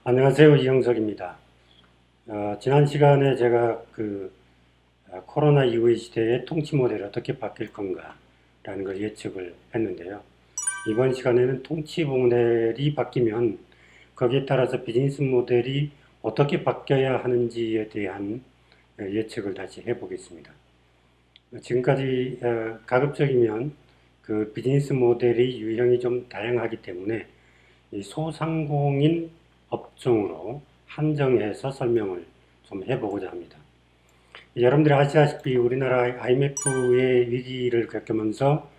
안녕하세요. 이영석입니다. 지난 시간에 제가 코로나 이후의 시대의 통치 모델이 어떻게 바뀔 건가 라는 걸 예측을 했는데요. 이번 시간에는 통치 모델이 바뀌면 거기에 따라서 비즈니스 모델이 어떻게 바뀌어야 하는지에 대한 예측을 다시 해보겠습니다. 지금까지 가급적이면 그 비즈니스 모델의 유형이 좀 다양하기 때문에 이 소상공인 업종으로 한정해서 설명을 좀 해보고자 합니다. 여러분들이 아시다시피 우리나라 IMF의 위기를 겪으면서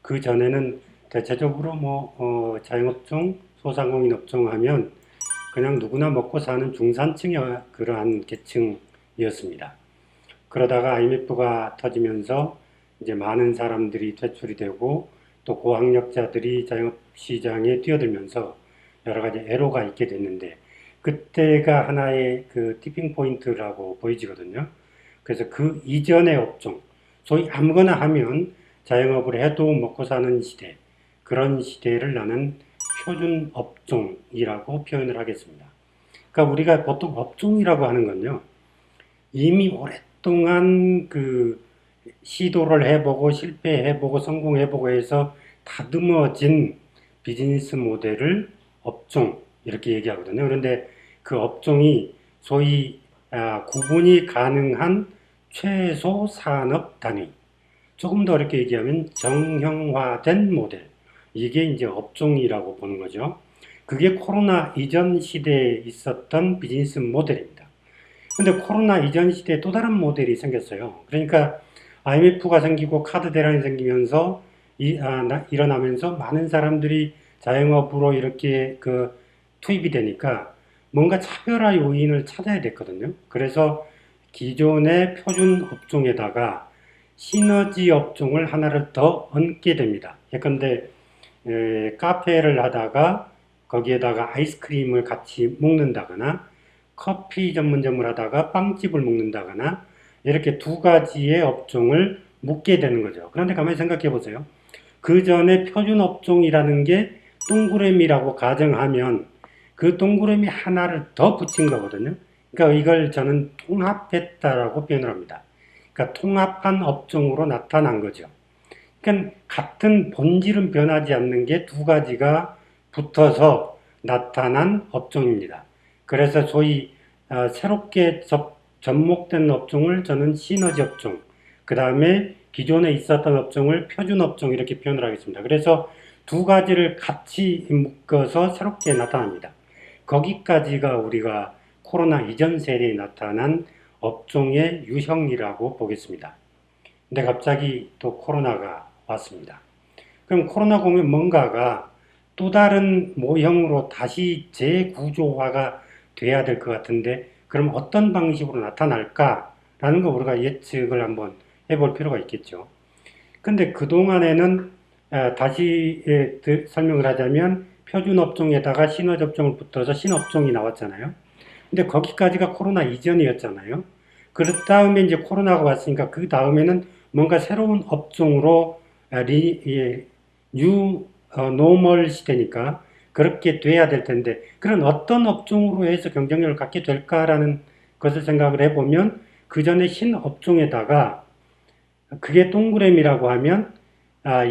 그 전에는 대체적으로 자영업종, 소상공인 업종 하면 그냥 누구나 먹고 사는 중산층의 그러한 계층이었습니다. 그러다가 IMF가 터지면서 이제 많은 사람들이 퇴출이 되고 또 고학력자들이 자영업 시장에 뛰어들면서 여러 가지 애로가 있게 됐는데 그때가 하나의 그 티핑 포인트라고 보이지거든요. 그래서 그 이전의 업종, 소위 아무거나 하면 자영업을 해도 먹고 사는 시대, 그런 시대를 나는 표준 업종이라고 표현을 하겠습니다. 그러니까 우리가 보통 업종이라고 하는 건요, 이미 오랫동안 그 시도를 해보고 실패해보고 성공해보고 해서 다듬어진 비즈니스 모델을 업종 이렇게 얘기하거든요. 그런데 그 업종이 소위 구분이 가능한 최소 산업 단위, 조금 더 어렵게 얘기하면 정형화된 모델, 이게 이제 업종이라고 보는 거죠. 그게 코로나 이전 시대에 있었던 비즈니스 모델입니다. 근데 코로나 이전 시대에 또 다른 모델이 생겼어요. 그러니까 IMF가 생기고 카드 대란이 생기면서 일어나면서 많은 사람들이 자영업으로 이렇게 투입이 되니까 뭔가 차별화 요인을 찾아야 됐거든요. 그래서 기존의 표준 업종에다가 시너지 업종을 하나를 더 얹게 됩니다. 예컨대 카페를 하다가 거기에다가 아이스크림을 같이 먹는다거나 커피 전문점을 하다가 빵집을 먹는다거나 이렇게 두 가지의 업종을 묶게 되는 거죠. 그런데 가만히 생각해 보세요. 그 전에 표준 업종이라는 게 동그라미라고 가정하면 그 동그라미 하나를 더 붙인 거거든요. 그러니까 이걸 저는 통합했다라고 표현을 합니다. 그러니까 통합한 업종으로 나타난 거죠. 그러니까 같은 본질은 변하지 않는 게 두 가지가 붙어서 나타난 업종입니다. 그래서 소위 새롭게 접목된 업종을 저는 시너지 업종, 그 다음에 기존에 있었던 업종을 표준 업종 이렇게 표현을 하겠습니다. 그래서 두 가지를 같이 묶어서 새롭게 나타납니다. 거기까지가 우리가 코로나 이전 세대에 나타난 업종의 유형이라고 보겠습니다. 근데 갑자기 또 코로나가 왔습니다. 그럼 코로나 공면 뭔가가 또 다른 모형으로 다시 재구조화가 돼야 될 것 같은데 그럼 어떤 방식으로 나타날까라는 거 우리가 예측을 한번 해볼 필요가 있겠죠. 근데 그동안에는 다시 설명을 하자면 표준 업종에다가 시너지 업종을 붙어서 신업종이 나왔잖아요. 근데 거기까지가 코로나 이전이었잖아요. 그 다음에 이제 코로나가 왔으니까 그 다음에는 뭔가 새로운 업종으로 뉴 노멀 시대니까 그렇게 돼야 될 텐데 그런 어떤 업종으로 해서 경쟁력을 갖게 될까라는 것을 생각을 해보면 그 전에 신업종에다가 그게 동그라미라고 하면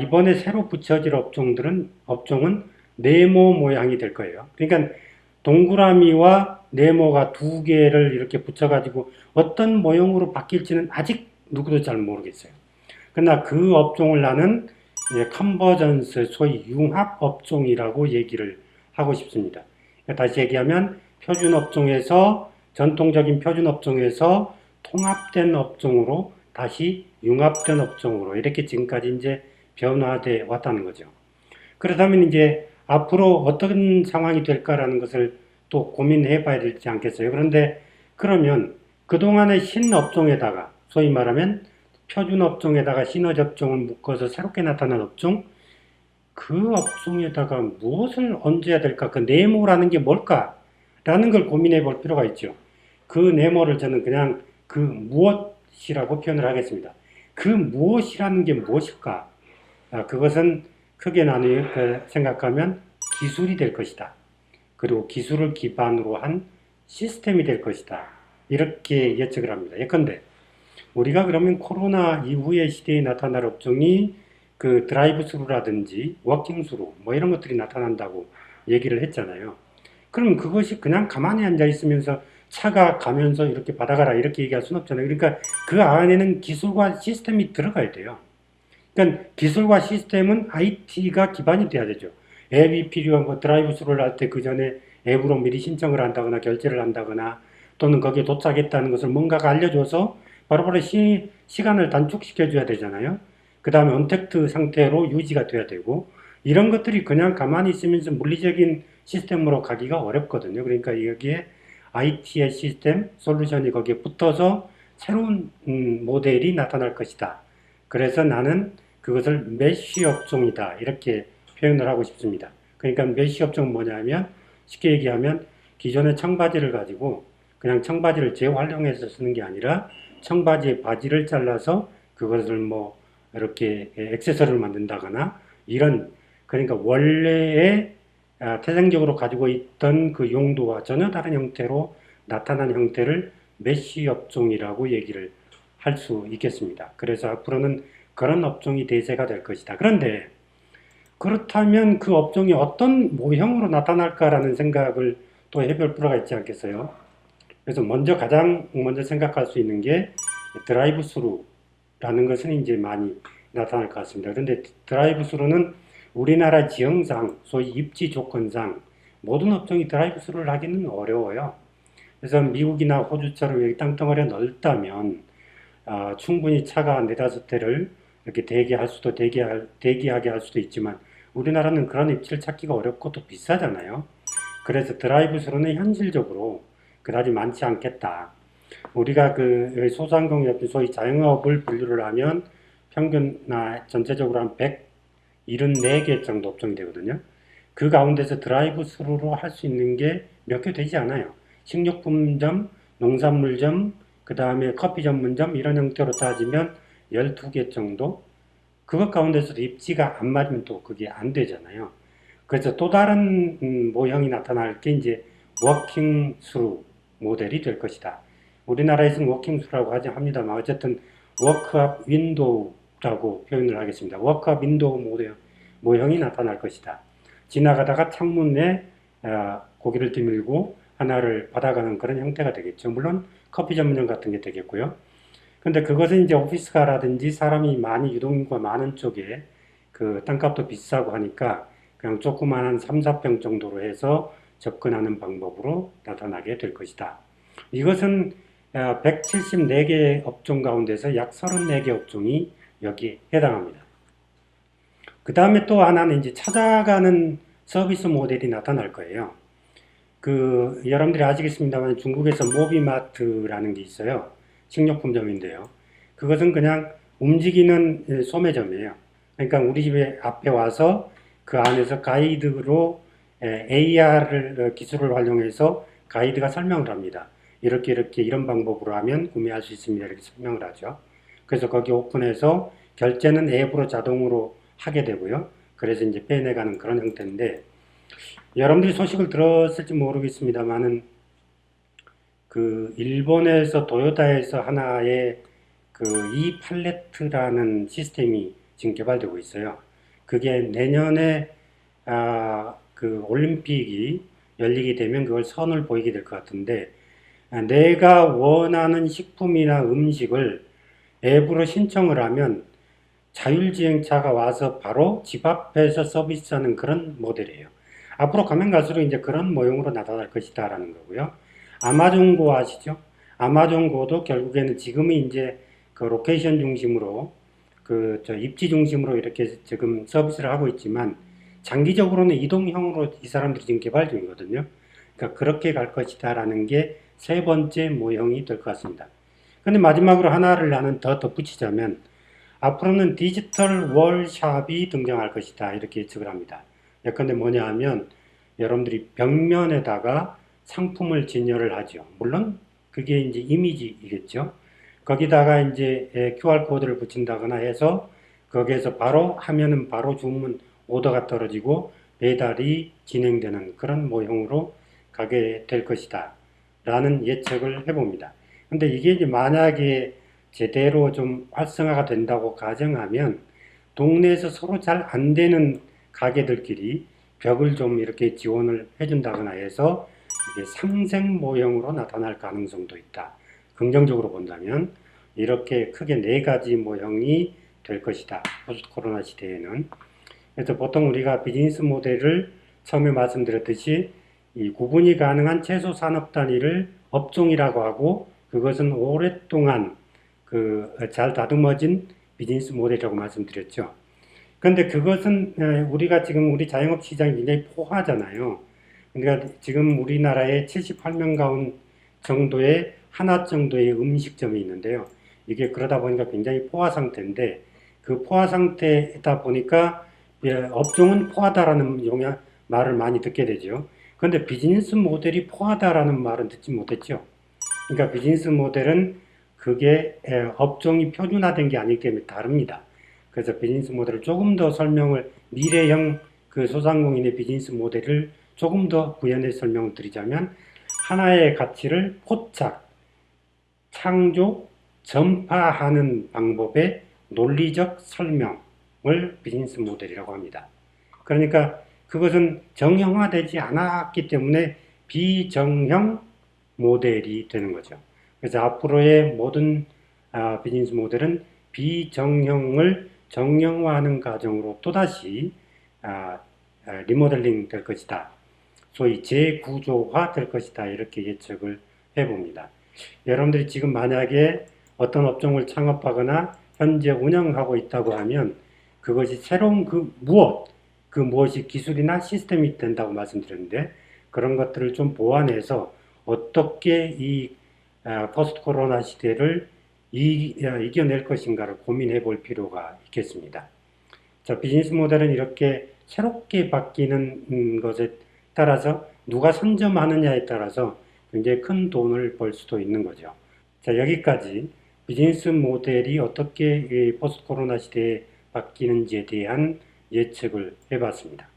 이번에 새로 붙여질 업종은 네모 모양이 될 거예요. 그러니까 동그라미와 네모가 두 개를 이렇게 붙여가지고 어떤 모형으로 바뀔지는 아직 누구도 잘 모르겠어요. 그러나 그 업종을 나는 컨버전스, 소위 융합 업종이라고 얘기를 하고 싶습니다. 다시 얘기하면 표준 업종에서 전통적인 표준 업종에서 통합된 업종으로 다시 융합된 업종으로 이렇게 지금까지 이제 변화돼 왔다는 거죠. 그렇다면 이제 앞으로 어떤 상황이 될까라는 것을 또 고민해 봐야 되지 않겠어요? 그런데 그러면 그동안의 신업종에다가 소위 말하면 표준 업종에다가 시너지 업종을 묶어서 새롭게 나타난 업종, 그 업종에다가 무엇을 얹어야 될까? 그 네모라는 게 뭘까? 라는 걸 고민해 볼 필요가 있죠. 그 네모를 저는 그냥 그 무엇이라고 표현을 하겠습니다. 그 무엇이라는 게 무엇일까? 그것은 크게 나누어 생각하면 기술이 될 것이다. 그리고 기술을 기반으로 한 시스템이 될 것이다. 이렇게 예측을 합니다. 예컨대 우리가 그러면 코로나 이후의 시대에 나타날 업종이 그 드라이브 스루라든지 워킹 스루 뭐 이런 것들이 나타난다고 얘기를 했잖아요. 그럼 그것이 그냥 가만히 앉아 있으면서 차가 가면서 이렇게 받아가라 이렇게 얘기할 수는 없잖아요. 그러니까 그 안에는 기술과 시스템이 들어가야 돼요. 그러니까 기술과 시스템은 IT가 기반이 돼야 되죠. 앱이 필요한 거 드라이브 스루를 할 때 그 전에 앱으로 미리 신청을 한다거나 결제를 한다거나 또는 거기에 도착했다는 것을 뭔가가 알려줘서 바로바로 시간을 단축시켜 줘야 되잖아요. 그 다음에 언택트 상태로 유지가 돼야 되고 이런 것들이 그냥 가만히 있으면서 물리적인 시스템으로 가기가 어렵거든요. 그러니까 여기에 IT의 시스템, 솔루션이 거기에 붙어서 새로운 모델이 나타날 것이다. 그래서 나는 그것을 메쉬 업종이다. 이렇게 표현을 하고 싶습니다. 그러니까 메쉬 업종은 뭐냐면 쉽게 얘기하면 기존의 청바지를 가지고 그냥 청바지를 재활용해서 쓰는 게 아니라 청바지의 바지를 잘라서 그것을 뭐 이렇게 액세서리를 만든다거나 이런 그러니까 원래의 태생적으로 가지고 있던 그 용도와 전혀 다른 형태로 나타난 형태를 메쉬 업종이라고 얘기를 할 수 있겠습니다. 그래서 앞으로는 그런 업종이 대세가 될 것이다. 그런데 그렇다면 그 업종이 어떤 모형으로 나타날까라는 생각을 또 해볼 필요가 있지 않겠어요? 그래서 가장 먼저 생각할 수 있는 게 드라이브 스루라는 것은 이제 많이 나타날 것 같습니다. 그런데 드라이브 스루는 우리나라 지형상, 소위 입지 조건상 모든 업종이 드라이브 스루를 하기는 어려워요. 그래서 미국이나 호주처럼 여기 땅덩어리가 넓다면 충분히 차가 네다섯 대를 이렇게 대기하게 할 수도 있지만 우리나라는 그런 입지를 찾기가 어렵고 또 비싸잖아요. 그래서 드라이브 스루는 현실적으로 그다지 많지 않겠다. 우리가 그 소상공인 소위 자영업을 분류를 하면 평균 전체적으로 한 174개 정도 업종이 되거든요. 그 가운데서 드라이브 스루로 할 수 있는 게 몇 개 되지 않아요. 식료품점, 농산물점, 그 다음에 커피 전문점 이런 형태로 따지면 12개 정도? 그것 가운데서도 입지가 안 맞으면 또 그게 안 되잖아요. 그래서 또 다른 모형이 나타날 게 이제 워킹 스루 모델이 될 것이다. 우리나라에서는 워킹 스루라고 하지 합니다만 어쨌든 워크업 윈도우라고 표현을 하겠습니다. 워크업 윈도우 모형이 나타날 것이다. 지나가다가 창문에 고개를 드밀고 하나를 받아가는 그런 형태가 되겠죠. 물론 커피 전문점 같은 게 되겠고요. 근데 그것은 이제 오피스가라든지 사람이 많이 유동인구가 많은 쪽에 그 땅값도 비싸고 하니까 그냥 조그마한 3, 4평 정도로 해서 접근하는 방법으로 나타나게 될 것이다. 이것은 174개 업종 가운데서 약 34개 업종이 여기에 해당합니다. 그 다음에 또 하나는 이제 찾아가는 서비스 모델이 나타날 거예요. 여러분들이 아시겠습니다만 중국에서 모비마트라는 게 있어요. 식료품점인데요. 그것은 그냥 움직이는 소매점이에요. 그러니까 우리 집에 앞에 와서 그 안에서 가이드로 AR 기술을 활용해서 가이드가 설명을 합니다. 이렇게 이런 방법으로 하면 구매할 수 있습니다. 이렇게 설명을 하죠. 그래서 거기 오픈해서 결제는 앱으로 자동으로 하게 되고요. 그래서 이제 빼내가는 그런 형태인데 여러분들이 소식을 들었을지 모르겠습니다만은 그 일본에서 도요타에서 하나의 그 E 팔레트라는 시스템이 지금 개발되고 있어요. 그게 내년에 그 올림픽이 열리게 되면 그걸 선을 보이게 될 것 같은데 내가 원하는 식품이나 음식을 앱으로 신청을 하면 자율주행차가 와서 바로 집 앞에서 서비스하는 그런 모델이에요. 앞으로 가면 갈수록 이제 그런 모형으로 나타날 것이다 라는 거고요. 아마존고 아시죠? 아마존고도 결국에는 지금은 이제 그 로케이션 중심으로 입지 중심으로 이렇게 지금 서비스를 하고 있지만 장기적으로는 이동형으로 이 사람들이 지금 개발 중이거든요. 그러니까 그렇게 갈 것이다 라는 게 세 번째 모형이 될 것 같습니다. 근데 마지막으로 하나를 나는 더 덧붙이자면 앞으로는 디지털 월샵이 등장할 것이다 이렇게 예측을 합니다. 예컨대 뭐냐 하면 여러분들이 벽면에다가 상품을 진열을 하죠. 물론 그게 이제 이미지이겠죠. 거기다가 이제 QR코드를 붙인다거나 해서 거기에서 바로 하면은 바로 주문 오더가 떨어지고 배달이 진행되는 그런 모형으로 가게 될 것이다 라는 예측을 해봅니다. 근데 이게 이제 만약에 제대로 좀 활성화가 된다고 가정하면 동네에서 서로 잘 안 되는 가게들끼리 벽을 좀 이렇게 지원을 해준다거나 해서 이게 상생 모형으로 나타날 가능성도 있다. 긍정적으로 본다면 이렇게 크게 네 가지 모형이 될 것이다. 포스트 코로나 시대에는. 그래서 보통 우리가 비즈니스 모델을 처음에 말씀드렸듯이 이 구분이 가능한 최소 산업 단위를 업종이라고 하고 그것은 오랫동안 잘 다듬어진 비즈니스 모델이라고 말씀드렸죠. 그런데 그것은 우리가 지금 우리 자영업 시장이 굉장히 포화잖아요. 그러니까 지금 우리나라에 78명 가운 정도의 하나 정도의 음식점이 있는데요. 이게 그러다 보니까 굉장히 포화 상태인데 그 포화 상태이다 보니까 업종은 포화다라는 말을 많이 듣게 되죠. 그런데 비즈니스 모델이 포화다라는 말은 듣지 못했죠. 그러니까 비즈니스 모델은 그게 업종이 표준화된 게 아니기 때문에 다릅니다. 그래서 비즈니스 모델을 조금 더 설명을 미래형 그 소상공인의 비즈니스 모델을 조금 더 구현해서 설명을 드리자면 하나의 가치를 포착, 창조, 전파하는 방법의 논리적 설명을 비즈니스 모델이라고 합니다. 그러니까 그것은 정형화되지 않았기 때문에 비정형 모델이 되는 거죠. 그래서 앞으로의 모든 비즈니스 모델은 비정형을 정형화하는 과정으로 또다시 리모델링 될 것이다. 소위 재구조화 될 것이다. 이렇게 예측을 해봅니다. 여러분들이 지금 만약에 어떤 업종을 창업하거나 현재 운영하고 있다고 하면 그것이 새로운 무엇이 기술이나 시스템이 된다고 말씀드렸는데 그런 것들을 좀 보완해서 어떻게 이 포스트 코로나 시대를 이겨낼 것인가를 고민해 볼 필요가 있겠습니다. 자, 비즈니스 모델은 이렇게 새롭게 바뀌는 것에 따라서 누가 선점하느냐에 따라서 굉장히 큰 돈을 벌 수도 있는 거죠. 자, 여기까지 비즈니스 모델이 어떻게 포스트 코로나 시대에 바뀌는지에 대한 예측을 해봤습니다.